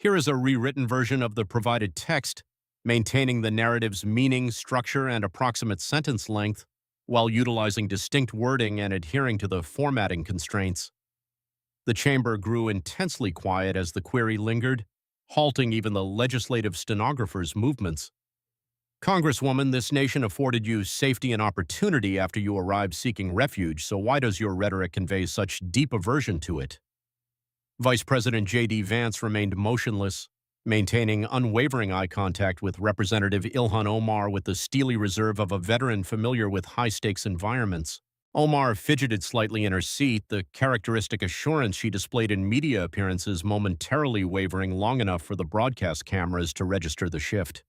Here is a rewritten version of the provided text, maintaining the narrative's meaning, structure, and approximate sentence length, while utilizing distinct wording and adhering to the formatting constraints. The chamber grew intensely quiet as the query lingered, halting even the legislative stenographer's movements. Congresswoman, this nation afforded you safety and opportunity after you arrived seeking refuge, so why does your rhetoric convey such deep aversion to it? Vice President JD Vance remained motionless, maintaining unwavering eye contact with Representative Ilhan Omar with the steely reserve of a veteran familiar with high-stakes environments. Omar fidgeted slightly in her seat, the characteristic assurance she displayed in media appearances momentarily wavering long enough for the broadcast cameras to register the shift.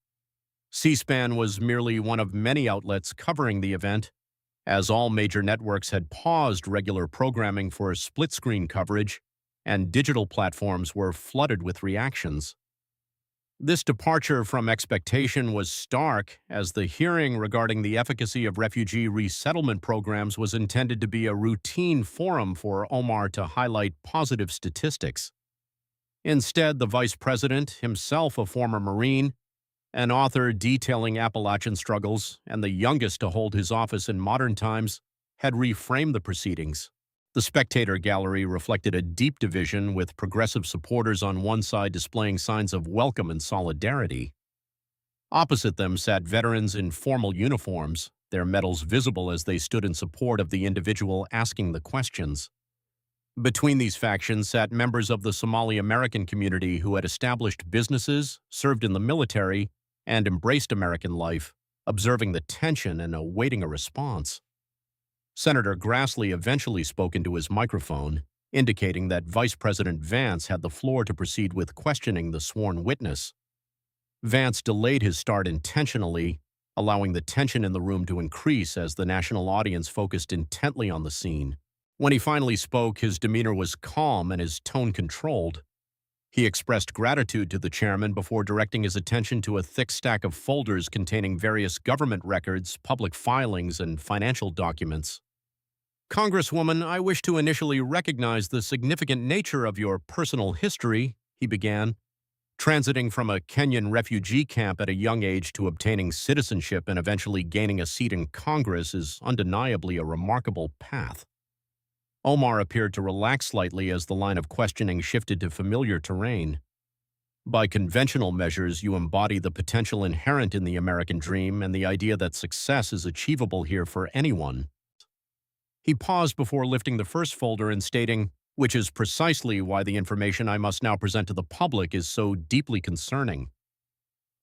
C-SPAN was merely one of many outlets covering the event, as all major networks had paused regular programming for split-screen coverage, and digital platforms were flooded with reactions. This departure from expectation was stark, as the hearing regarding the efficacy of refugee resettlement programs was intended to be a routine forum for Omar to highlight positive statistics. Instead, the vice president, himself a former Marine, an author detailing Appalachian struggles, and the youngest to hold his office in modern times, had reframed the proceedings. The spectator gallery reflected a deep division, with progressive supporters on one side displaying signs of welcome and solidarity. Opposite them sat veterans in formal uniforms, their medals visible as they stood in support of the individual asking the questions. Between these factions sat members of the Somali American community who had established businesses, served in the military, and embraced American life, observing the tension and awaiting a response. Senator Grassley eventually spoke into his microphone, indicating that Vice President Vance had the floor to proceed with questioning the sworn witness. Vance delayed his start intentionally, allowing the tension in the room to increase as the national audience focused intently on the scene. When he finally spoke, his demeanor was calm and his tone controlled. He expressed gratitude to the chairman before directing his attention to a thick stack of folders containing various government records, public filings, and financial documents. Congresswoman, I wish to initially recognize the significant nature of your personal history, he began. Transiting from a Kenyan refugee camp at a young age to obtaining citizenship and eventually gaining a seat in Congress is undeniably a remarkable path. Omar appeared to relax slightly as the line of questioning shifted to familiar terrain. By conventional measures, you embody the potential inherent in the American dream and the idea that success is achievable here for anyone. He paused before lifting the first folder and stating, which is precisely why the information I must now present to the public is so deeply concerning.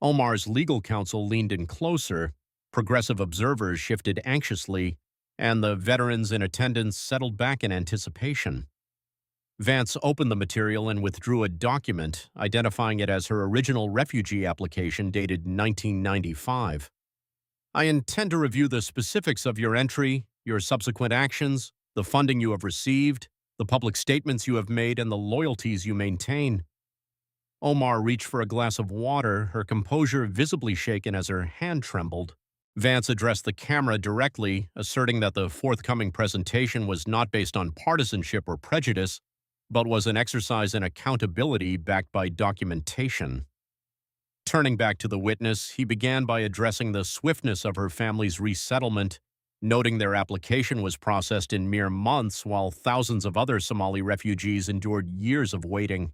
Omar's legal counsel leaned in closer, progressive observers shifted anxiously, and the veterans in attendance settled back in anticipation. Vance opened the material and withdrew a document, identifying it as her original refugee application dated 1995. I intend to review the specifics of your entry, your subsequent actions, the funding you have received, the public statements you have made, and the loyalties you maintain. Omar reached for a glass of water, her composure visibly shaken as her hand trembled. Vance addressed the camera directly, asserting that the forthcoming presentation was not based on partisanship or prejudice, but was an exercise in accountability backed by documentation. Turning back to the witness, he began by addressing the swiftness of her family's resettlement, noting their application was processed in mere months while thousands of other Somali refugees endured years of waiting.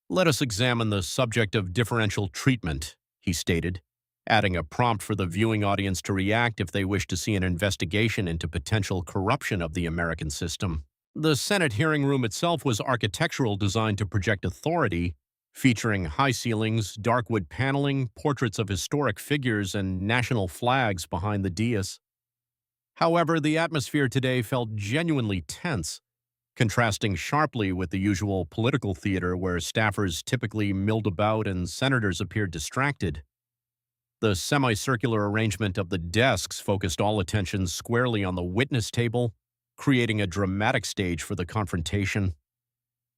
Let us examine the subject of differential treatment, he stated, adding a prompt for the viewing audience to react if they wish to see an investigation into potential corruption of the American system. The Senate hearing room itself was architectural designed to project authority, featuring high ceilings, dark wood paneling, portraits of historic figures, and national flags behind the dais. However, the atmosphere today felt genuinely tense, contrasting sharply with the usual political theater where staffers typically milled about and senators appeared distracted. The semicircular arrangement of the desks focused all attention squarely on the witness table, creating a dramatic stage for the confrontation.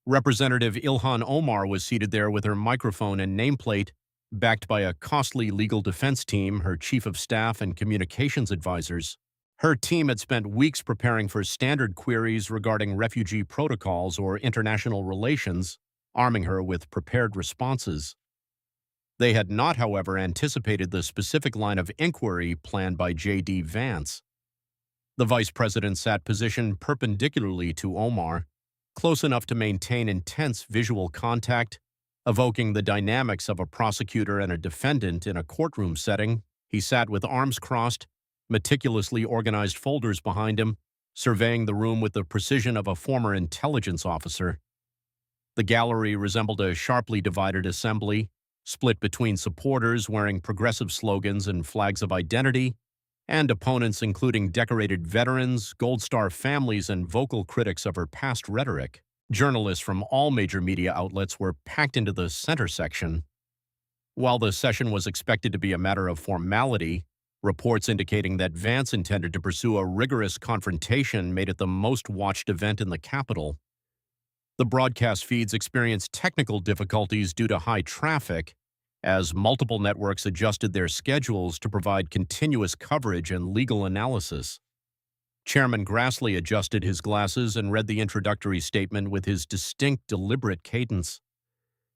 Representative Ilhan Omar was seated there with her microphone and nameplate, backed by a costly legal defense team, her chief of staff, and communications advisors. Her team had spent weeks preparing for standard queries regarding refugee protocols or international relations, arming her with prepared responses. They had not, however, anticipated the specific line of inquiry planned by JD Vance. The vice president sat positioned perpendicularly to Omar, close enough to maintain intense visual contact, evoking the dynamics of a prosecutor and a defendant in a courtroom setting. He sat with arms crossed, meticulously organized folders behind him, surveying the room with the precision of a former intelligence officer. The gallery resembled a sharply divided assembly, split between supporters wearing progressive slogans and flags of identity, and opponents including decorated veterans, Gold Star families, and vocal critics of her past rhetoric. Journalists from all major media outlets were packed into the center section. While the session was expected to be a matter of formality, reports indicating that Vance intended to pursue a rigorous confrontation made it the most watched event in the Capitol. The broadcast feeds experienced technical difficulties due to high traffic, as multiple networks adjusted their schedules to provide continuous coverage and legal analysis. Chairman Grassley adjusted his glasses and read the introductory statement with his distinct, deliberate cadence.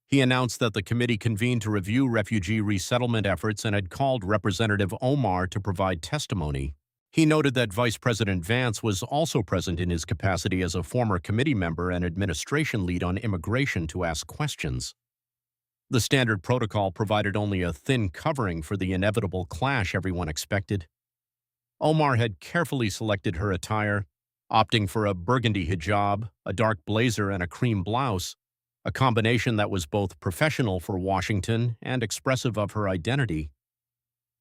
He announced that the committee convened to review refugee resettlement efforts and had called Representative Omar to provide testimony. He noted that Vice President Vance was also present in his capacity as a former committee member and administration lead on immigration to ask questions. The standard protocol provided only a thin covering for the inevitable clash everyone expected. Omar had carefully selected her attire, opting for a burgundy hijab, a dark blazer, and a cream blouse, a combination that was both professional for Washington and expressive of her identity.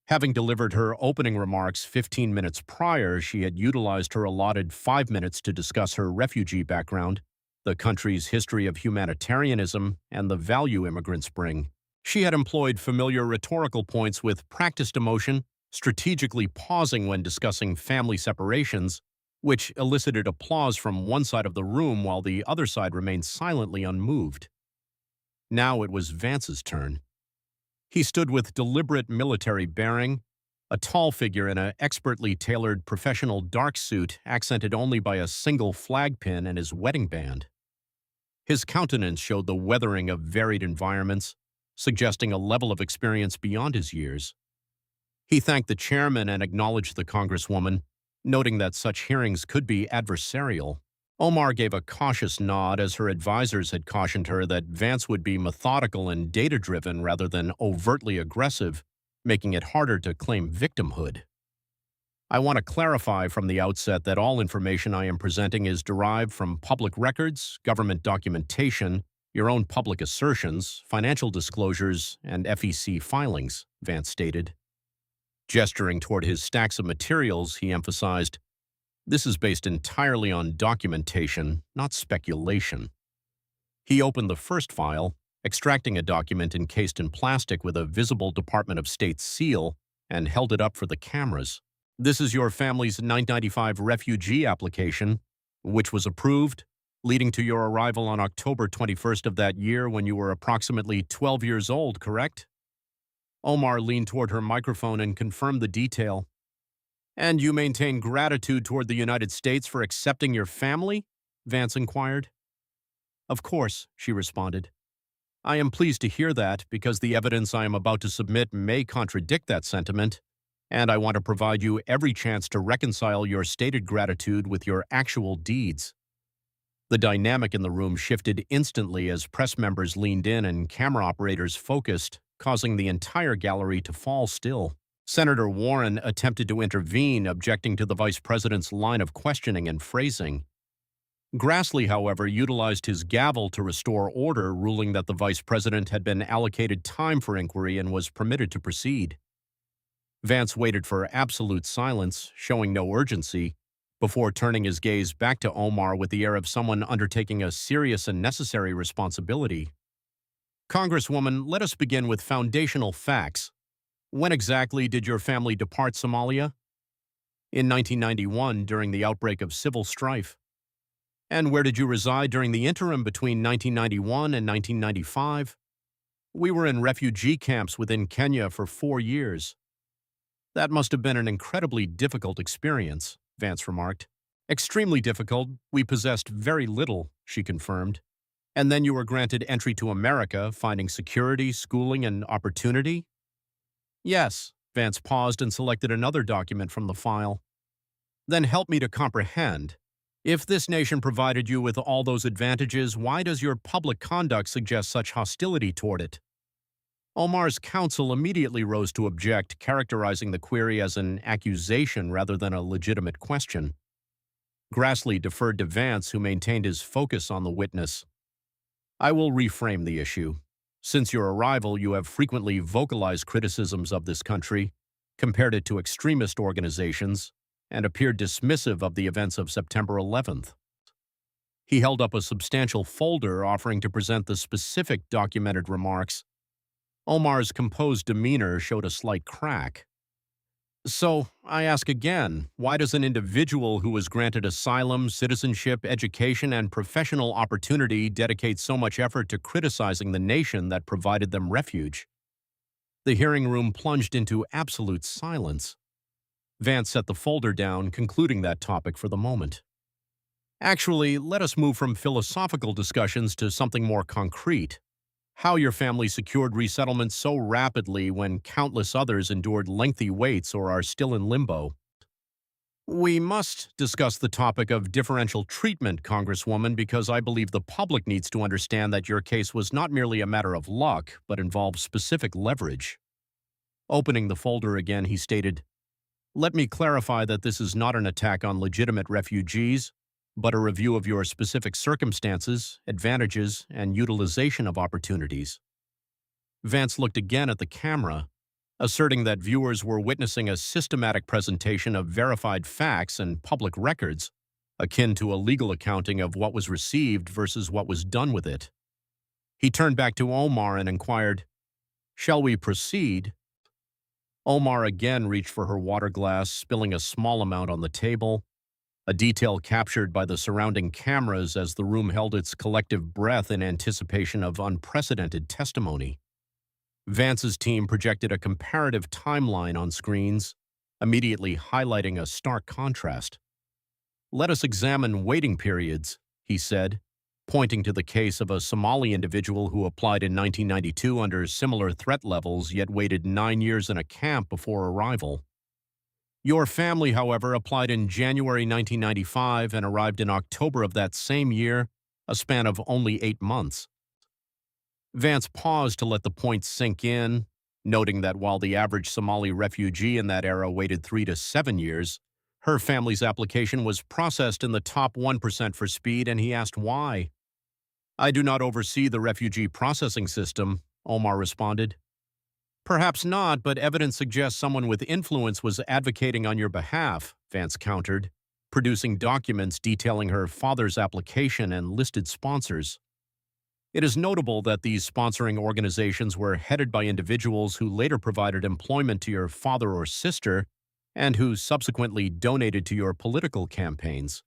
Having delivered her opening remarks 15 minutes prior, she had utilized her allotted 5 minutes to discuss her refugee background, the country's history of humanitarianism, and the value immigrants bring. She had employed familiar rhetorical points with practiced emotion, strategically pausing when discussing family separations, which elicited applause from one side of the room while the other side remained silently unmoved. Now it was Vance's turn. He stood with deliberate military bearing, a tall figure in an expertly tailored professional dark suit accented only by a single flag pin and his wedding band. His countenance showed the weathering of varied environments, suggesting a level of experience beyond his years. He thanked the chairman and acknowledged the Congresswoman, noting that such hearings could be adversarial. Omar gave a cautious nod as her advisors had cautioned her that Vance would be methodical and data-driven rather than overtly aggressive, making it harder to claim victimhood. I want to clarify from the outset that all information I am presenting is derived from public records, government documentation, your own public assertions, financial disclosures, and FEC filings, Vance stated. Gesturing toward his stacks of materials, he emphasized, "This is based entirely on documentation, not speculation." He opened the first file, extracting a document encased in plastic with a visible Department of State seal, and held it up for the cameras. "This is your family's 995 refugee application, which was approved, leading to your arrival on October 21st of that year when you were approximately 12 years old, correct?" Omar leaned toward her microphone and confirmed the detail. "And you maintain gratitude toward the United States for accepting your family?" Vance inquired. "Of course," she responded. "I am pleased to hear that because the evidence I am about to submit may contradict that sentiment, and I want to provide you every chance to reconcile your stated gratitude with your actual deeds." The dynamic in the room shifted instantly as press members leaned in and camera operators focused, causing the entire gallery to fall still. Senator Warren attempted to intervene, objecting to the vice president's line of questioning and phrasing. Grassley, however, utilized his gavel to restore order, ruling that the vice president had been allocated time for inquiry and was permitted to proceed. Vance waited for absolute silence, showing no urgency, before turning his gaze back to Omar with the air of someone undertaking a serious and necessary responsibility. "Congresswoman, let us begin with foundational facts. When exactly did your family depart Somalia?" "In 1991, during the outbreak of civil strife." "And where did you reside during the interim between 1991 and 1995? "We were in refugee camps within Kenya for 4 years." "That must have been an incredibly difficult experience," Vance remarked. "Extremely difficult. We possessed very little," she confirmed. And then you were granted entry to America, finding security, schooling, and opportunity? Yes. Vance paused and selected another document from the file. Then help me to comprehend. If this nation provided you with all those advantages, why does your public conduct suggest such hostility toward it? Omar's counsel immediately rose to object, characterizing the query as an accusation rather than a legitimate question. Grassley deferred to Vance, who maintained his focus on the witness. I will reframe the issue. Since your arrival, you have frequently vocalized criticisms of this country, compared it to extremist organizations, and appeared dismissive of the events of September 11th. He held up a substantial folder offering to present the specific documented remarks. Omar's composed demeanor showed a slight crack. So, I ask again, why does an individual who was granted asylum, citizenship, education, and professional opportunity dedicate so much effort to criticizing the nation that provided them refuge? The hearing room plunged into absolute silence. Vance set the folder down, concluding that topic for the moment. Actually, let us move from philosophical discussions to something more concrete. How your family secured resettlement so rapidly when countless others endured lengthy waits or are still in limbo. We must discuss the topic of differential treatment, Congresswoman, because I believe the public needs to understand that your case was not merely a matter of luck, but involved specific leverage. Opening the folder again, he stated, "Let me clarify that this is not an attack on legitimate refugees, but a review of your specific circumstances, advantages, and utilization of opportunities." Vance looked again at the camera, asserting that viewers were witnessing a systematic presentation of verified facts and public records, akin to a legal accounting of what was received versus what was done with it. He turned back to Omar and inquired, "Shall we proceed?" Omar again reached for her water glass, spilling a small amount on the table, a detail captured by the surrounding cameras as the room held its collective breath in anticipation of unprecedented testimony. Vance's team projected a comparative timeline on screens, immediately highlighting a stark contrast. "Let us examine waiting periods," he said, pointing to the case of a Somali individual who applied in 1992 under similar threat levels yet waited 9 years in a camp before arrival. Your family, however, applied in January 1995 and arrived in October of that same year, a span of only 8 months. Vance paused to let the point sink in, noting that while the average Somali refugee in that era waited 3 to 7 years, her family's application was processed in the top 1% for speed, and he asked why. "I do not oversee the refugee processing system," Omar responded. "Perhaps not, but evidence suggests someone with influence was advocating on your behalf," Vance countered, producing documents detailing her father's application and listed sponsors. It is notable that these sponsoring organizations were headed by individuals who later provided employment to your father or sister and who subsequently donated to your political campaigns.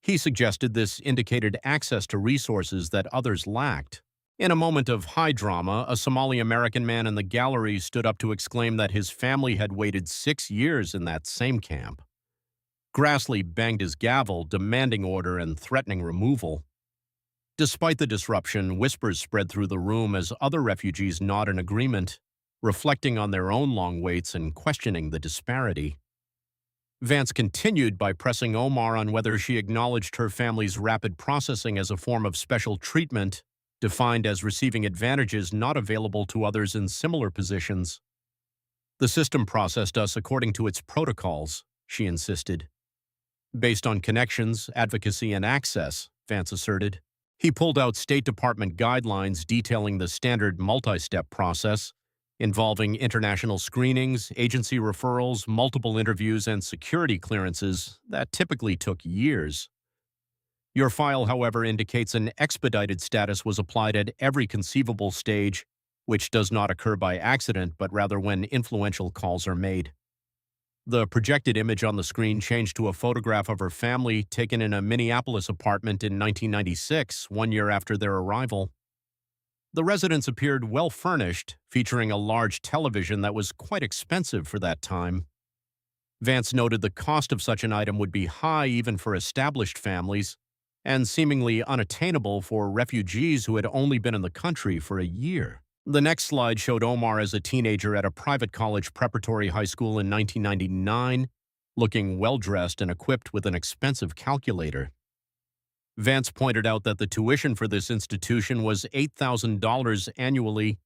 He suggested this indicated access to resources that others lacked. In a moment of high drama, a Somali-American man in the gallery stood up to exclaim that his family had waited 6 years in that same camp. Grassley banged his gavel, demanding order and threatening removal. Despite the disruption, whispers spread through the room as other refugees nod in agreement, reflecting on their own long waits and questioning the disparity. Vance continued by pressing Omar on whether she acknowledged her family's rapid processing as a form of special treatment, defined as receiving advantages not available to others in similar positions. "The system processed us according to its protocols," she insisted. "Based on connections, advocacy, and access," Vance asserted. He pulled out State Department guidelines detailing the standard multi-step process, involving international screenings, agency referrals, multiple interviews, and security clearances that typically took years. Your file, however, indicates an expedited status was applied at every conceivable stage, which does not occur by accident, but rather when influential calls are made. The projected image on the screen changed to a photograph of her family taken in a Minneapolis apartment in 1996, 1 year after their arrival. The residence appeared well-furnished, featuring a large television that was quite expensive for that time. Vance noted the cost of such an item would be high even for established families, and seemingly unattainable for refugees who had only been in the country for a year. The next slide showed Omar as a teenager at a private college preparatory high school in 1999, looking well-dressed and equipped with an expensive calculator. Vance pointed out that the tuition for this institution was $8,000 annually,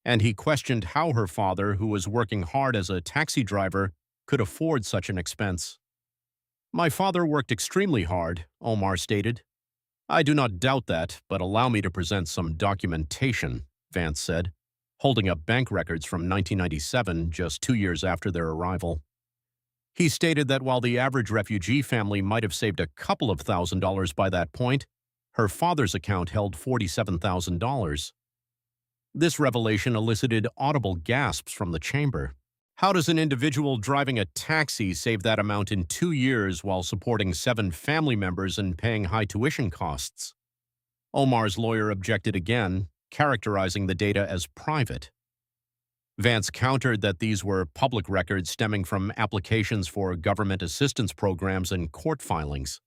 and he questioned how her father, who was working hard as a taxi driver, could afford such an expense. "My father worked extremely hard," Omar stated. "I do not doubt that, but allow me to present some documentation," Vance said, holding up bank records from 1997, just 2 years after their arrival. He stated that while the average refugee family might have saved a couple of $1,000s by that point, her father's account held $47,000. This revelation elicited audible gasps from the chamber. How does an individual driving a taxi save that amount in 2 years while supporting 7 family members and paying high tuition costs? Omar's lawyer objected again, characterizing the data as private. Vance countered that these were public records stemming from applications for government assistance programs and court filings.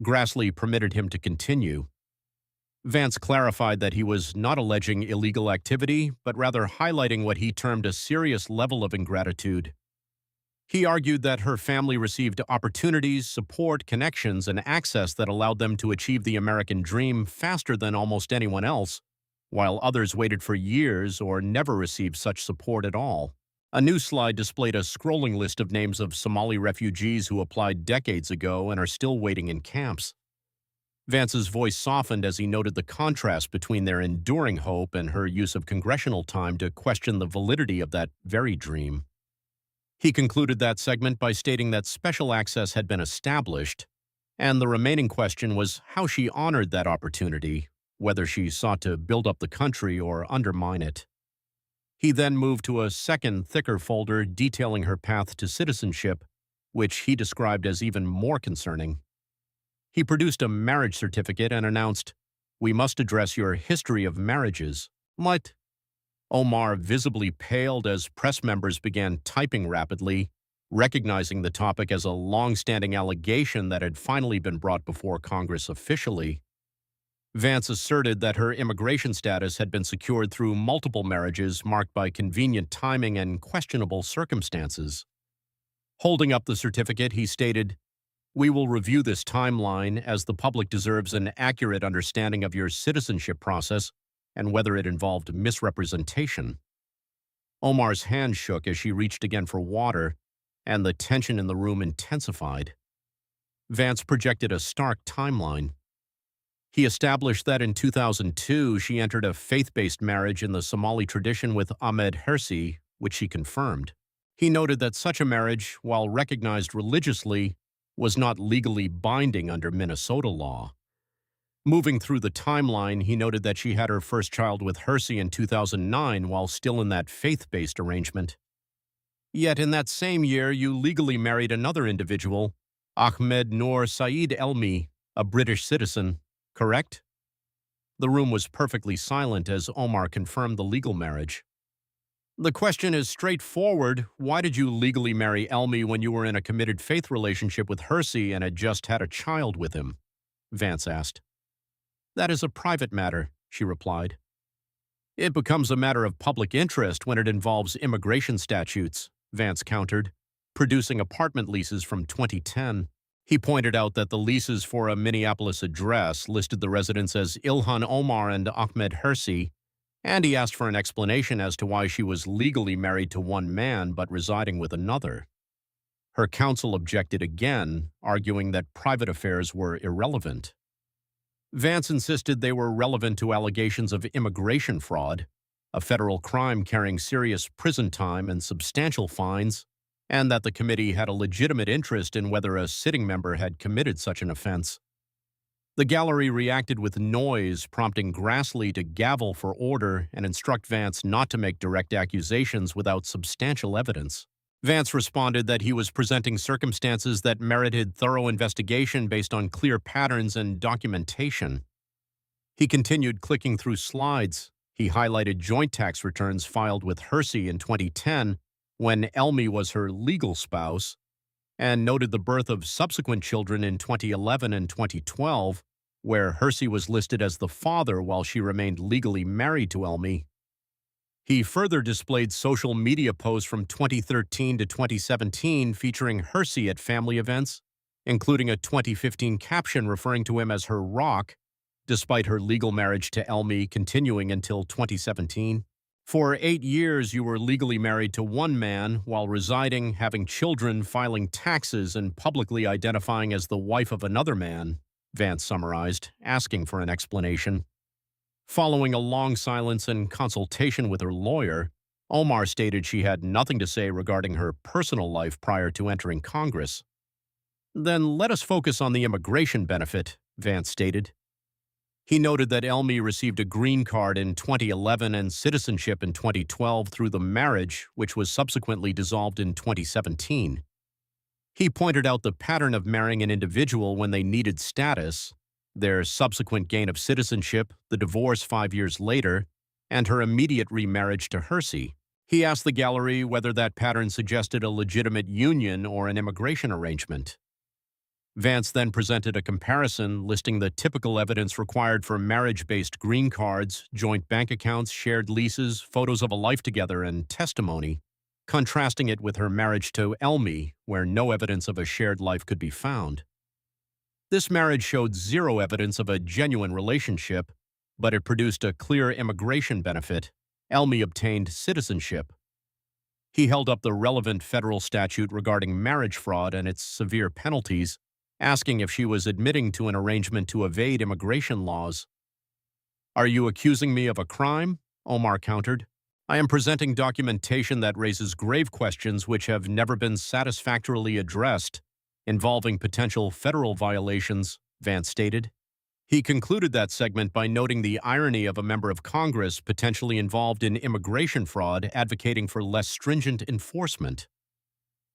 Grassley permitted him to continue. Vance clarified that he was not alleging illegal activity, but rather highlighting what he termed a serious level of ingratitude. He argued that her family received opportunities, support, connections, and access that allowed them to achieve the American dream faster than almost anyone else, while others waited for years or never received such support at all. A new slide displayed a scrolling list of names of Somali refugees who applied decades ago and are still waiting in camps. Vance's voice softened as he noted the contrast between their enduring hope and her use of congressional time to question the validity of that very dream. He concluded that segment by stating that special access had been established, and the remaining question was how she honored that opportunity, whether she sought to build up the country or undermine it. He then moved to a second, thicker folder detailing her path to citizenship, which he described as even more concerning. He produced a marriage certificate and announced, "We must address your history of marriages." What? Omar visibly paled as press members began typing rapidly, recognizing the topic as a long-standing allegation that had finally been brought before Congress officially. Vance asserted that her immigration status had been secured through multiple marriages marked by convenient timing and questionable circumstances. Holding up the certificate, he stated, "We will review this timeline as the public deserves an accurate understanding of your citizenship process and whether it involved misrepresentation." Omar's hand shook as she reached again for water, and the tension in the room intensified. Vance projected a stark timeline. He established that in 2002 she entered a faith-based marriage in the Somali tradition with Ahmed Hersi, which she confirmed. He noted that such a marriage, while recognized religiously, was not legally binding under Minnesota law. Moving through the timeline, he noted that she had her first child with Hersi in 2009 while still in that faith-based arrangement. Yet in that same year, you legally married another individual, Ahmed Noor Saeed Elmi, a British citizen, correct? The room was perfectly silent as Omar confirmed the legal marriage. "The question is straightforward. Why did you legally marry Elmi when you were in a committed faith relationship with Hersi and had just had a child with him?" Vance asked. "That is a private matter," she replied. "It becomes a matter of public interest when it involves immigration statutes," Vance countered, producing apartment leases from 2010. He pointed out that the leases for a Minneapolis address listed the residents as Ilhan Omar and Ahmed Hersi, and he asked for an explanation as to why she was legally married to one man but residing with another. Her counsel objected again, arguing that private affairs were irrelevant. Vance insisted they were relevant to allegations of immigration fraud, a federal crime carrying serious prison time and substantial fines, and that the committee had a legitimate interest in whether a sitting member had committed such an offense. The gallery reacted with noise, prompting Grassley to gavel for order and instruct Vance not to make direct accusations without substantial evidence. Vance responded that he was presenting circumstances that merited thorough investigation based on clear patterns and documentation. He continued clicking through slides. He highlighted joint tax returns filed with Hersi in 2010, when Elmi was her legal spouse, and noted the birth of subsequent children in 2011 and 2012, where Hersey was listed as the father while she remained legally married to Elmi. He further displayed social media posts from 2013 to 2017 featuring Hersey at family events, including a 2015 caption referring to him as her rock, despite her legal marriage to Elmi continuing until 2017. For 8 years, you were legally married to one man while residing, having children, filing taxes, and publicly identifying as the wife of another man, Vance summarized, asking for an explanation. Following a long silence and consultation with her lawyer, Omar stated she had nothing to say regarding her personal life prior to entering Congress. Then let us focus on the immigration benefit, Vance stated. He noted that Elmi received a green card in 2011 and citizenship in 2012 through the marriage, which was subsequently dissolved in 2017. He pointed out the pattern of marrying an individual when they needed status, their subsequent gain of citizenship, the divorce 5 years later, and her immediate remarriage to Hersey. He asked the gallery whether that pattern suggested a legitimate union or an immigration arrangement. Vance then presented a comparison listing the typical evidence required for marriage-based green cards, joint bank accounts, shared leases, photos of a life together, and testimony, contrasting it with her marriage to Elmi, where no evidence of a shared life could be found. This marriage showed zero evidence of a genuine relationship, but it produced a clear immigration benefit. Elmi obtained citizenship. He held up the relevant federal statute regarding marriage fraud and its severe penalties, asking if she was admitting to an arrangement to evade immigration laws. "Are you accusing me of a crime?" Omar countered. "I am presenting documentation that raises grave questions which have never been satisfactorily addressed, involving potential federal violations," Vance stated. He concluded that segment by noting the irony of a member of Congress potentially involved in immigration fraud advocating for less stringent enforcement.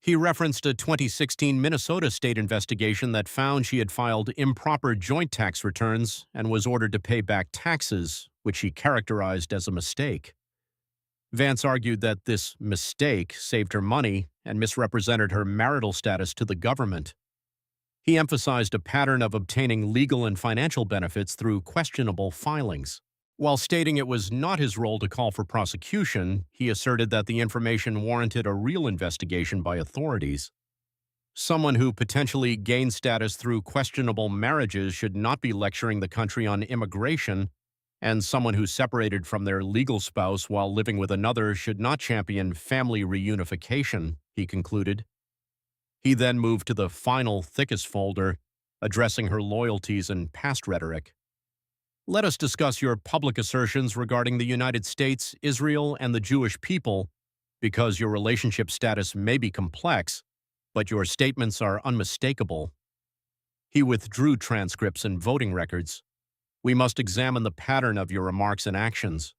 He referenced a 2016 Minnesota state investigation that found she had filed improper joint tax returns and was ordered to pay back taxes, which he characterized as a mistake. Vance argued that this mistake saved her money and misrepresented her marital status to the government. He emphasized a pattern of obtaining legal and financial benefits through questionable filings. While stating it was not his role to call for prosecution, he asserted that the information warranted a real investigation by authorities. Someone who potentially gained status through questionable marriages should not be lecturing the country on immigration, and someone who separated from their legal spouse while living with another should not champion family reunification, he concluded. He then moved to the final, thickest folder, addressing her loyalties and past rhetoric. "Let us discuss your public assertions regarding the United States, Israel, and the Jewish people, because your relationship status may be complex, but your statements are unmistakable." He withdrew transcripts and voting records. "We must examine the pattern of your remarks and actions."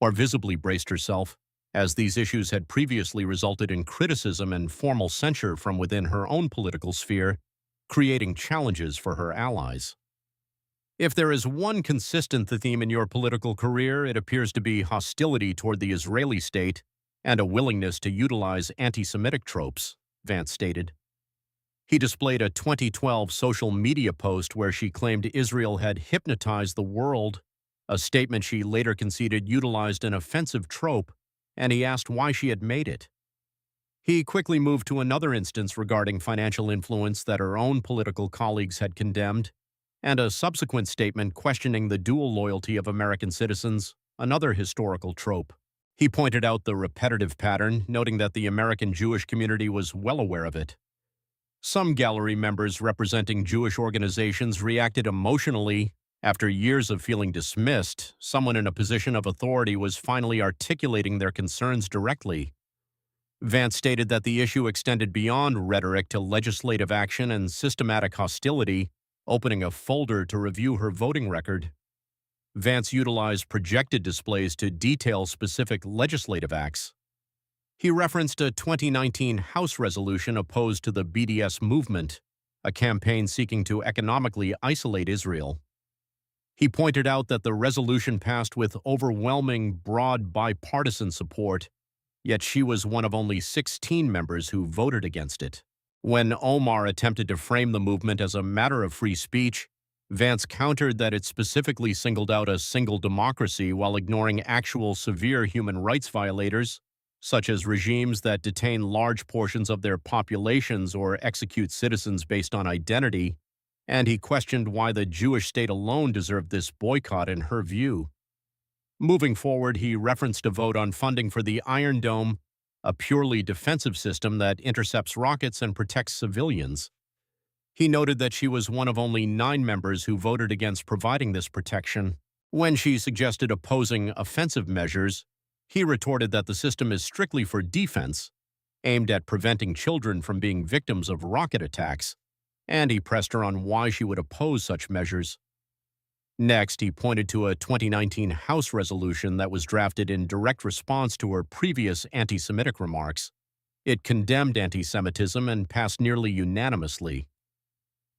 Or visibly braced herself, as these issues had previously resulted in criticism and formal censure from within her own political sphere, creating challenges for her allies. If there is one consistent theme in your political career, it appears to be hostility toward the Israeli state and a willingness to utilize anti-Semitic tropes, Vance stated. He displayed a 2012 social media post where she claimed Israel had hypnotized the world, a statement she later conceded utilized an offensive trope, and he asked why she had made it. He quickly moved to another instance regarding financial influence that her own political colleagues had condemned, and a subsequent statement questioning the dual loyalty of American citizens, another historical trope. He pointed out the repetitive pattern, noting that the American Jewish community was well aware of it. Some gallery members representing Jewish organizations reacted emotionally. After years of feeling dismissed, someone in a position of authority was finally articulating their concerns directly. Vance stated that the issue extended beyond rhetoric to legislative action and systematic hostility, opening a folder to review her voting record. Vance utilized projected displays to detail specific legislative acts. He referenced a 2019 House resolution opposed to the BDS movement, a campaign seeking to economically isolate Israel. He pointed out that the resolution passed with overwhelming, broad bipartisan support, yet she was one of only 16 members who voted against it. When Omar attempted to frame the movement as a matter of free speech, Vance countered that it specifically singled out a single democracy while ignoring actual severe human rights violators, such as regimes that detain large portions of their populations or execute citizens based on identity, and he questioned why the Jewish state alone deserved this boycott in her view. Moving forward, he referenced a vote on funding for the Iron Dome, a purely defensive system that intercepts rockets and protects civilians. He noted that she was one of only 9 members who voted against providing this protection. When she suggested opposing offensive measures, he retorted that the system is strictly for defense, aimed at preventing children from being victims of rocket attacks, and he pressed her on why she would oppose such measures. Next, he pointed to a 2019 House resolution that was drafted in direct response to her previous anti-Semitic remarks. It condemned anti-Semitism and passed nearly unanimously.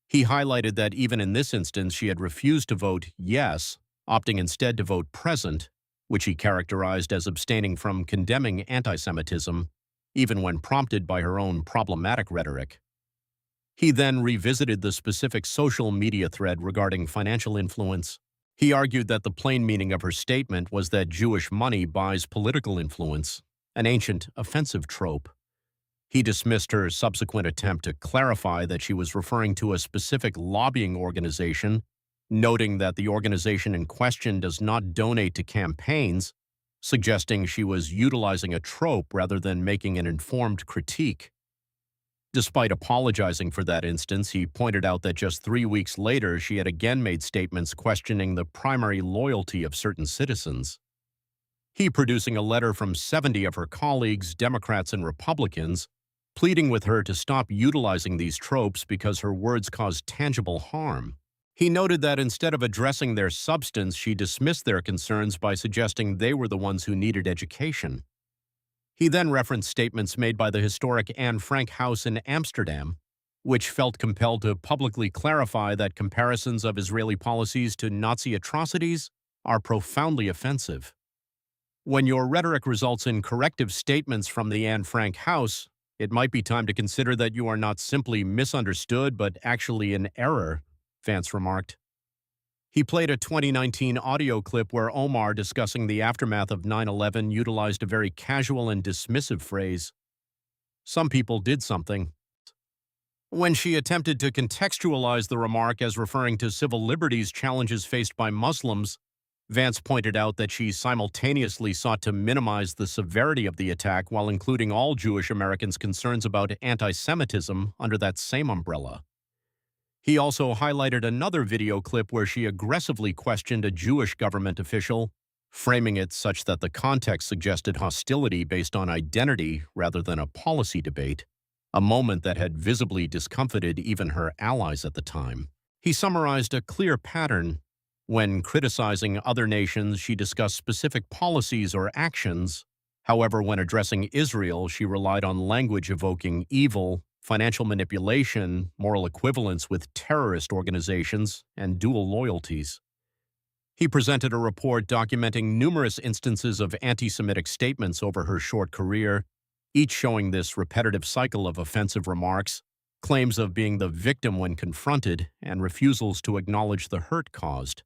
He highlighted that even in this instance she had refused to vote yes, opting instead to vote present, which he characterized as abstaining from condemning anti-Semitism, even when prompted by her own problematic rhetoric. He then revisited the specific social media thread regarding financial influence. He argued that the plain meaning of her statement was that Jewish money buys political influence, an ancient offensive trope. He dismissed her subsequent attempt to clarify that she was referring to a specific lobbying organization, noting that the organization in question does not donate to campaigns, suggesting she was utilizing a trope rather than making an informed critique. Despite apologizing for that instance, he pointed out that just 3 weeks later she had again made statements questioning the primary loyalty of certain citizens. He producing a letter from 70 of her colleagues, Democrats and Republicans, pleading with her to stop utilizing these tropes because her words caused tangible harm. He noted that instead of addressing their substance, she dismissed their concerns by suggesting they were the ones who needed education. He then referenced statements made by the historic Anne Frank House in Amsterdam, which felt compelled to publicly clarify that comparisons of Israeli policies to Nazi atrocities are profoundly offensive. When your rhetoric results in corrective statements from the Anne Frank House, it might be time to consider that you are not simply misunderstood but actually in error, Vance remarked. He played a 2019 audio clip where Omar, discussing the aftermath of 9/11, utilized a very casual and dismissive phrase, "Some people did something." When she attempted to contextualize the remark as referring to civil liberties challenges faced by Muslims, Vance pointed out that she simultaneously sought to minimize the severity of the attack while including all Jewish Americans' concerns about anti-Semitism under that same umbrella. He also highlighted another video clip where she aggressively questioned a Jewish government official, framing it such that the context suggested hostility based on identity rather than a policy debate, a moment that had visibly discomfited even her allies at the time. He summarized a clear pattern. When criticizing other nations, she discussed specific policies or actions. However, when addressing Israel, she relied on language evoking evil, financial manipulation, moral equivalence with terrorist organizations, and dual loyalties. He presented a report documenting numerous instances of anti-Semitic statements over her short career, each showing this repetitive cycle of offensive remarks, claims of being the victim when confronted, and refusals to acknowledge the hurt caused.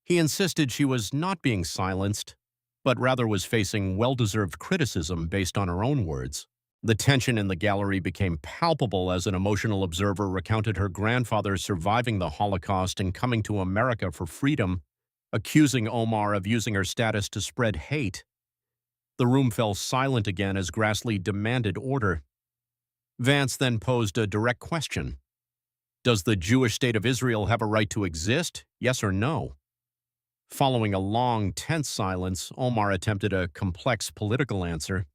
He insisted she was not being silenced, but rather was facing well-deserved criticism based on her own words. The tension in the gallery became palpable as an emotional observer recounted her grandfather surviving the Holocaust and coming to America for freedom, accusing Omar of using her status to spread hate. The room fell silent again as Grassley demanded order. Vance then posed a direct question. Does the Jewish state of Israel have a right to exist, yes or no? Following a long, tense silence, Omar attempted a complex political answer.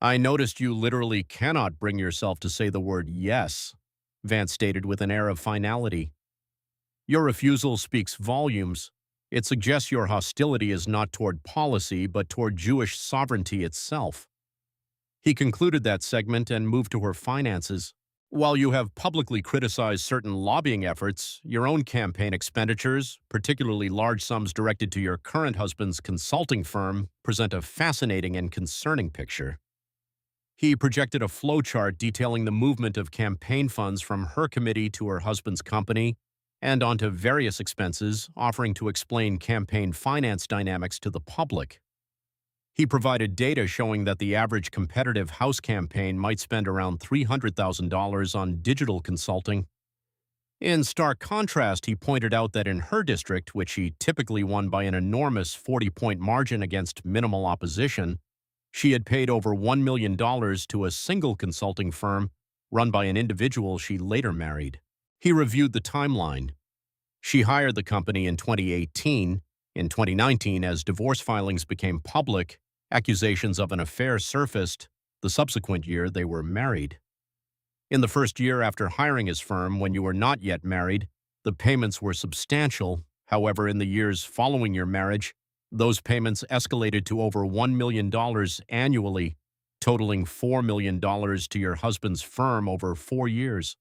"I noticed you literally cannot bring yourself to say the word yes," Vance stated with an air of finality. "Your refusal speaks volumes. It suggests your hostility is not toward policy, but toward Jewish sovereignty itself." He concluded that segment and moved to her finances. "While you have publicly criticized certain lobbying efforts, your own campaign expenditures, particularly large sums directed to your current husband's consulting firm, present a fascinating and concerning picture." He projected a flowchart detailing the movement of campaign funds from her committee to her husband's company and onto various expenses, offering to explain campaign finance dynamics to the public. He provided data showing that the average competitive House campaign might spend around $300,000 on digital consulting. In stark contrast, he pointed out that in her district, which she typically won by an enormous 40-point margin against minimal opposition, she had paid over $1 million to a single consulting firm run by an individual she later married. He reviewed the timeline. She hired the company in 2018. In 2019, as divorce filings became public, accusations of an affair surfaced. The subsequent year, they were married. In the first year after hiring his firm, when you were not yet married, the payments were substantial. However, in the years following your marriage, those payments escalated to over $1 million annually, totaling $4 million to your husband's firm over 4 years.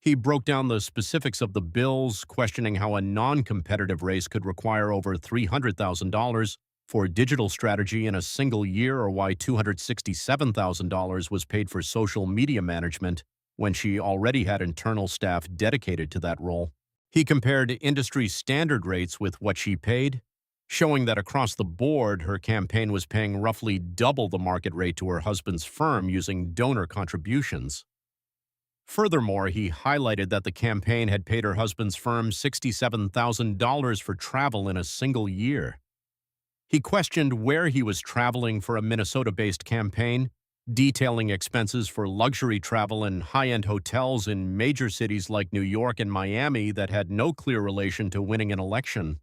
He broke down the specifics of the bills, questioning how a non-competitive race could require over $300,000 for digital strategy in a single year, or why $267,000 was paid for social media management when she already had internal staff dedicated to that role. He compared industry standard rates with what she paid, showing that across the board, her campaign was paying roughly double the market rate to her husband's firm using donor contributions. Furthermore, he highlighted that the campaign had paid her husband's firm $67,000 for travel in a single year. He questioned where he was traveling for a Minnesota-based campaign, detailing expenses for luxury travel and high-end hotels in major cities like New York and Miami that had no clear relation to winning an election.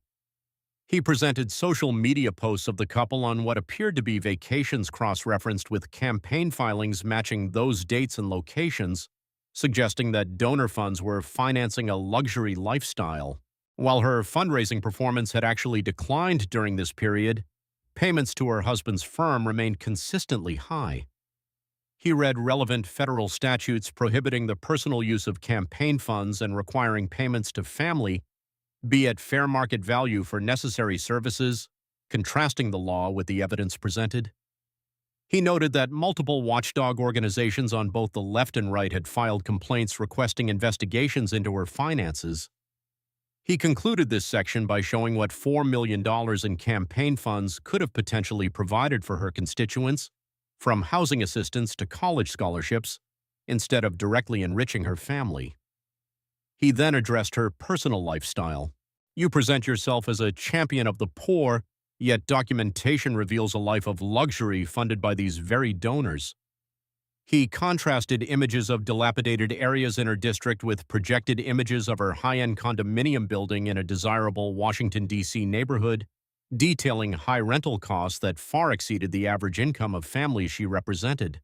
He presented social media posts of the couple on what appeared to be vacations cross-referenced with campaign filings matching those dates and locations, suggesting that donor funds were financing a luxury lifestyle. While her fundraising performance had actually declined during this period, payments to her husband's firm remained consistently high. He read relevant federal statutes prohibiting the personal use of campaign funds and requiring payments to family be at fair market value for necessary services, contrasting the law with the evidence presented. He noted that multiple watchdog organizations on both the left and right had filed complaints requesting investigations into her finances. He concluded this section by showing what $4 million in campaign funds could have potentially provided for her constituents, from housing assistance to college scholarships, instead of directly enriching her family. He then addressed her personal lifestyle. You present yourself as a champion of the poor, yet documentation reveals a life of luxury funded by these very donors. He contrasted images of dilapidated areas in her district with projected images of her high-end condominium building in a desirable Washington, D.C. neighborhood, detailing high rental costs that far exceeded the average income of families she represented.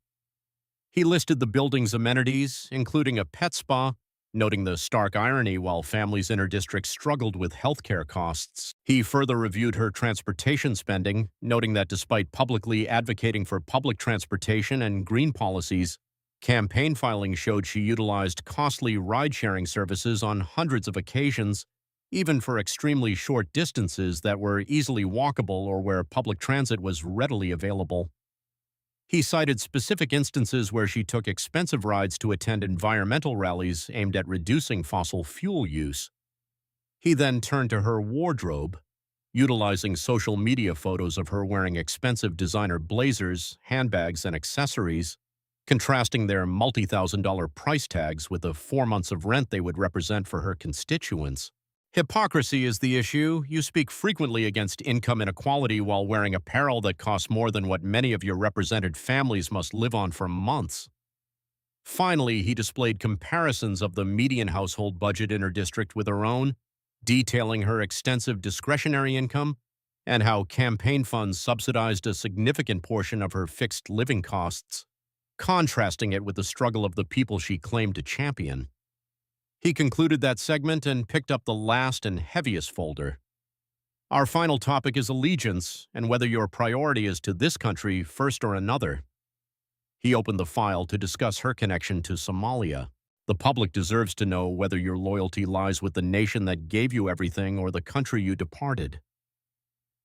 He listed the building's amenities, including a pet spa, noting the stark irony while families in her district struggled with healthcare costs. He further reviewed her transportation spending, noting that despite publicly advocating for public transportation and green policies, campaign filings showed she utilized costly ride-sharing services on hundreds of occasions, even for extremely short distances that were easily walkable or where public transit was readily available. He cited specific instances where she took expensive rides to attend environmental rallies aimed at reducing fossil fuel use. He then turned to her wardrobe, utilizing social media photos of her wearing expensive designer blazers, handbags, and accessories, contrasting their multi-thousand-dollar price tags with the 4 months of rent they would represent for her constituents. Hypocrisy is the issue. You speak frequently against income inequality while wearing apparel that costs more than what many of your represented families must live on for months. Finally, he displayed comparisons of the median household budget in her district with her own, detailing her extensive discretionary income and how campaign funds subsidized a significant portion of her fixed living costs, contrasting it with the struggle of the people she claimed to champion. He concluded that segment and picked up the last and heaviest folder. Our final topic is allegiance and whether your priority is to this country first or another. He opened the file to discuss her connection to Somalia. The public deserves to know whether your loyalty lies with the nation that gave you everything or the country you departed.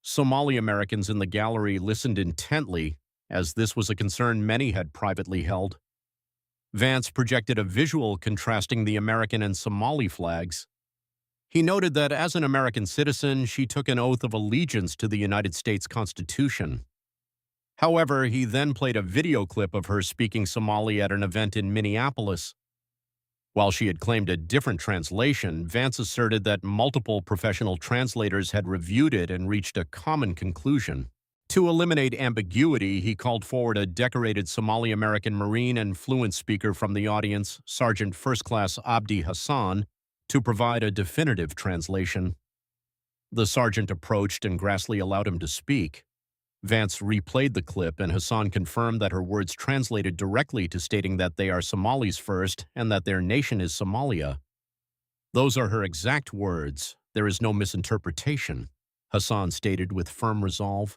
Somali Americans in the gallery listened intently, as this was a concern many had privately held. Vance projected a visual contrasting the American and Somali flags. He noted that as an American citizen, she took an oath of allegiance to the United States Constitution. However, he then played a video clip of her speaking Somali at an event in Minneapolis. While she had claimed a different translation, Vance asserted that multiple professional translators had reviewed it and reached a common conclusion. To eliminate ambiguity, he called forward a decorated Somali-American Marine and fluent speaker from the audience, Sergeant First Class Abdi Hassan, to provide a definitive translation. The sergeant approached and Grassley allowed him to speak. Vance replayed the clip, and Hassan confirmed that her words translated directly to stating that they are Somalis first and that their nation is Somalia. Those are her exact words. There is no misinterpretation, Hassan stated with firm resolve.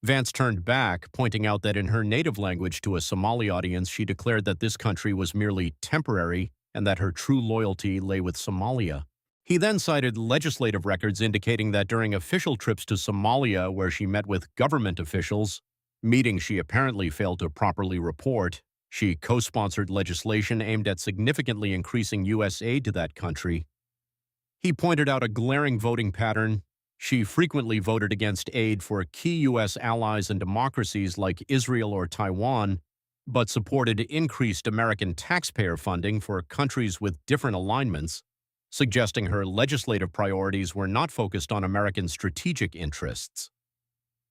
Vance turned back, pointing out that in her native language to a Somali audience, she declared that this country was merely temporary and that her true loyalty lay with Somalia. He then cited legislative records indicating that during official trips to Somalia, where she met with government officials, meetings she apparently failed to properly report, she co-sponsored legislation aimed at significantly increasing U.S. aid to that country. He pointed out a glaring voting pattern. She frequently voted against aid for key U.S. allies and democracies like Israel or Taiwan, but supported increased American taxpayer funding for countries with different alignments, suggesting her legislative priorities were not focused on American strategic interests.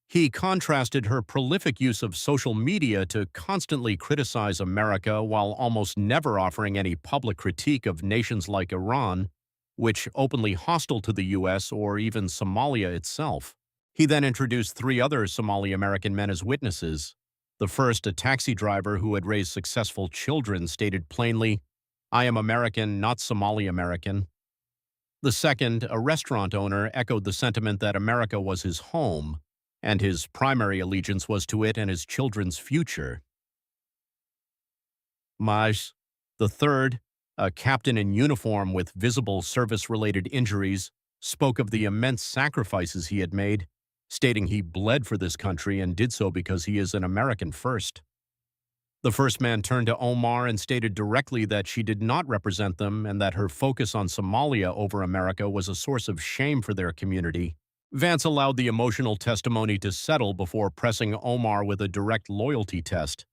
He contrasted her prolific use of social media to constantly criticize America while almost never offering any public critique of nations like Iran, which openly hostile to the U.S. or even Somalia itself. He then introduced 3 other Somali-American men as witnesses. The first, a taxi driver who had raised successful children, stated plainly, "I am American, not Somali-American." The second, a restaurant owner, echoed the sentiment that America was his home, and his primary allegiance was to it and his children's future. Maj, the third, a captain in uniform with visible service-related injuries, spoke of the immense sacrifices he had made, stating he bled for this country and did so because he is an American first. The first man turned to Omar and stated directly that she did not represent them and that her focus on Somalia over America was a source of shame for their community. Vance allowed the emotional testimony to settle before pressing Omar with a direct loyalty test.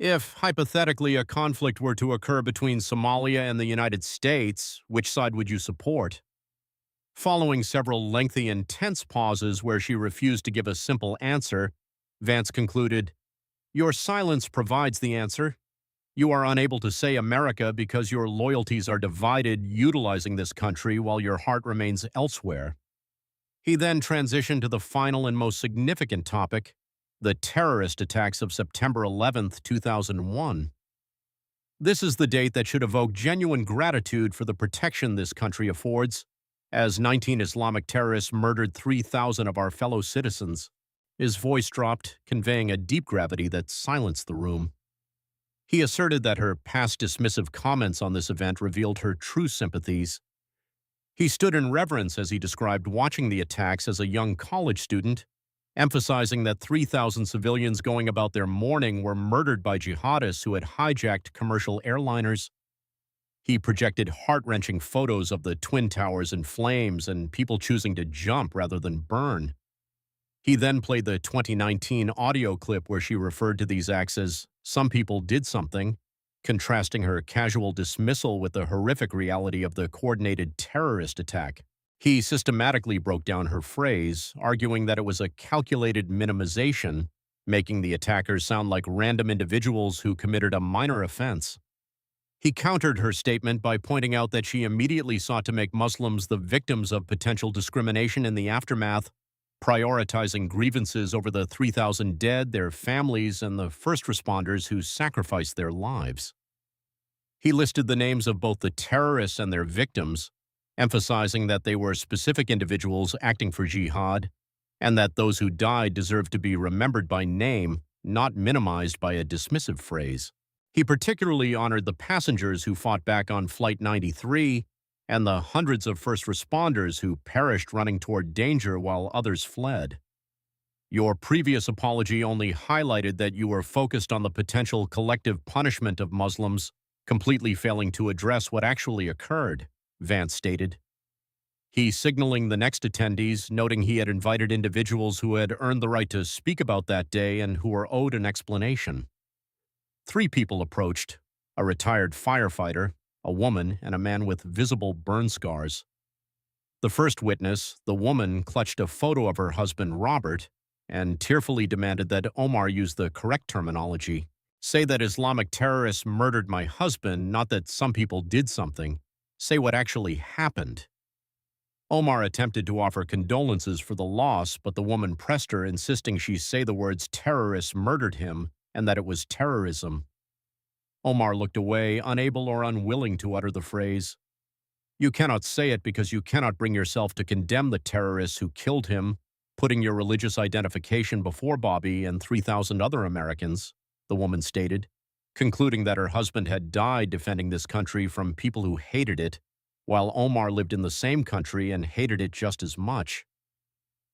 If, hypothetically, a conflict were to occur between Somalia and the United States, which side would you support? Following several lengthy and tense pauses where she refused to give a simple answer, Vance concluded, "Your silence provides the answer. You are unable to say America because your loyalties are divided utilizing this country while your heart remains elsewhere." He then transitioned to the final and most significant topic, the terrorist attacks of September 11, 2001. This is the date that should evoke genuine gratitude for the protection this country affords, as 19 Islamic terrorists murdered 3,000 of our fellow citizens. His voice dropped, conveying a deep gravity that silenced the room. He asserted that her past dismissive comments on this event revealed her true sympathies. He stood in reverence as he described watching the attacks as a young college student, emphasizing that 3,000 civilians going about their mourning were murdered by jihadists who had hijacked commercial airliners. He projected heart-wrenching photos of the Twin Towers in flames and people choosing to jump rather than burn. He then played the 2019 audio clip where she referred to these acts as "some people did something," contrasting her casual dismissal with the horrific reality of the coordinated terrorist attack. He systematically broke down her phrase, arguing that it was a calculated minimization, making the attackers sound like random individuals who committed a minor offense. He countered her statement by pointing out that she immediately sought to make Muslims the victims of potential discrimination in the aftermath, prioritizing grievances over the 3,000 dead, their families, and the first responders who sacrificed their lives. He listed the names of both the terrorists and their victims, emphasizing that they were specific individuals acting for jihad, and that those who died deserved to be remembered by name, not minimized by a dismissive phrase. He particularly honored the passengers who fought back on Flight 93 and the hundreds of first responders who perished running toward danger while others fled. Your previous apology only highlighted that you were focused on the potential collective punishment of Muslims, completely failing to address what actually occurred, Vance stated. he signaling the next attendees, noting he had invited individuals who had earned the right to speak about that day and who were owed an explanation. 3 people approached: a retired firefighter, a woman, and a man with visible burn scars. The first witness, the woman, clutched a photo of her husband, Robert, and tearfully demanded that Omar use the correct terminology. Say that Islamic terrorists murdered my husband, not that some people did something. Say what actually happened. Omar attempted to offer condolences for the loss, but the woman pressed her, insisting she say the words terrorists murdered him and that it was terrorism. Omar looked away, unable or unwilling to utter the phrase. You cannot say it because you cannot bring yourself to condemn the terrorists who killed him, putting your religious identification before Bobby and 3,000 other Americans, the woman stated, concluding that her husband had died defending this country from people who hated it, while Omar lived in the same country and hated it just as much.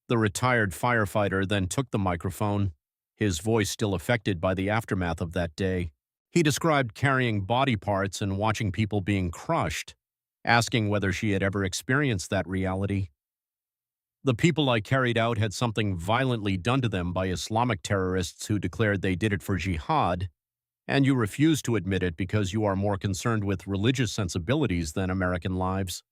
The retired firefighter then took the microphone, his voice still affected by the aftermath of that day. He described carrying body parts and watching people being crushed, asking whether she had ever experienced that reality. The people I carried out had something violently done to them by Islamic terrorists who declared they did it for jihad, and you refuse to admit it because you are more concerned with religious sensibilities than American lives.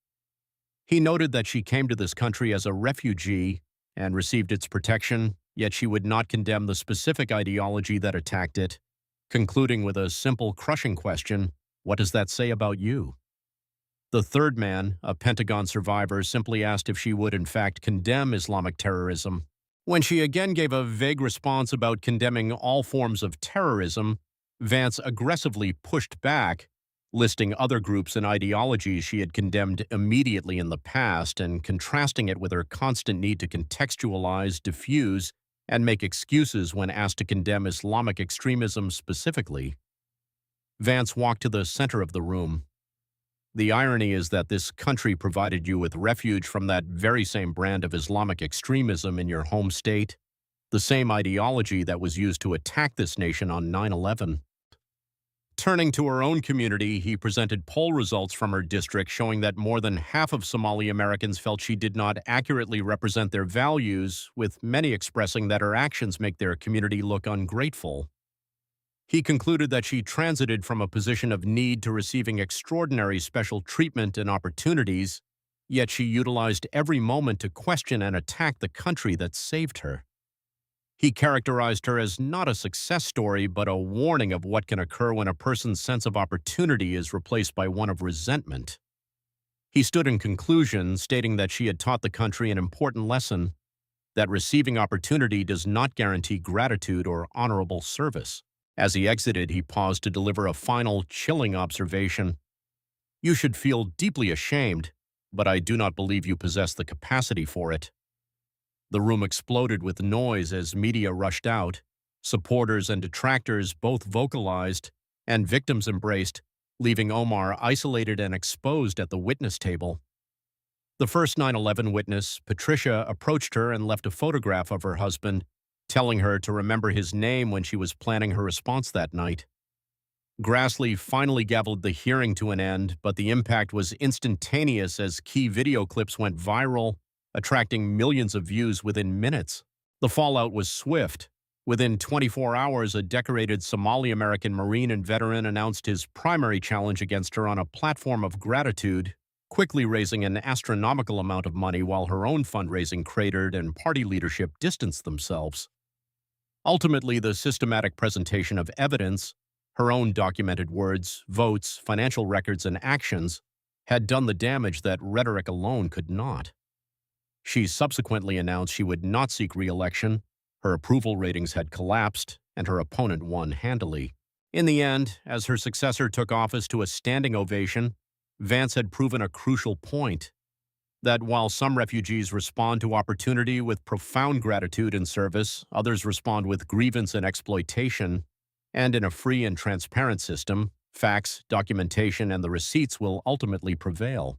He noted that she came to this country as a refugee and received its protection, yet she would not condemn the specific ideology that attacked it, concluding with a simple, crushing question: what does that say about you? The third man, a Pentagon survivor, simply asked if she would in fact condemn Islamic terrorism. When she again gave a vague response about condemning all forms of terrorism, Vance aggressively pushed back, listing other groups and ideologies she had condemned immediately in the past and contrasting it with her constant need to contextualize, diffuse, and make excuses when asked to condemn Islamic extremism specifically. Vance walked to the center of the room. The irony is that this country provided you with refuge from that very same brand of Islamic extremism in your home state, the same ideology that was used to attack this nation on 9/11. Turning to her own community, he presented poll results from her district showing that more than half of Somali Americans felt she did not accurately represent their values, with many expressing that her actions make their community look ungrateful. He concluded that she transited from a position of need to receiving extraordinary special treatment and opportunities, yet she utilized every moment to question and attack the country that saved her. He characterized her as not a success story, but a warning of what can occur when a person's sense of opportunity is replaced by one of resentment. He stood in conclusion, stating that she had taught the country an important lesson: that receiving opportunity does not guarantee gratitude or honorable service. As he exited, he paused to deliver a final, chilling observation. You should feel deeply ashamed, but I do not believe you possess the capacity for it. The room exploded with noise as media rushed out. Supporters and detractors both vocalized, and victims embraced, leaving Omar isolated and exposed at the witness table. The first 9/11 witness, Patricia, approached her and left a photograph of her husband, telling her to remember his name when she was planning her response that night. Grassley finally gavelled the hearing to an end, but the impact was instantaneous as key video clips went viral, attracting millions of views within minutes. The fallout was swift. Within 24 hours, a decorated Somali-American Marine and veteran announced his primary challenge against her on a platform of gratitude, quickly raising an astronomical amount of money while her own fundraising cratered and party leadership distanced themselves. Ultimately, the systematic presentation of evidence, her own documented words, votes, financial records, and actions, had done the damage that rhetoric alone could not. She subsequently announced she would not seek re-election, her approval ratings had collapsed, and her opponent won handily. In the end, as her successor took office to a standing ovation, Vance had proven a crucial point: that while some refugees respond to opportunity with profound gratitude and service, others respond with grievance and exploitation, and in a free and transparent system, facts, documentation, and the receipts will ultimately prevail.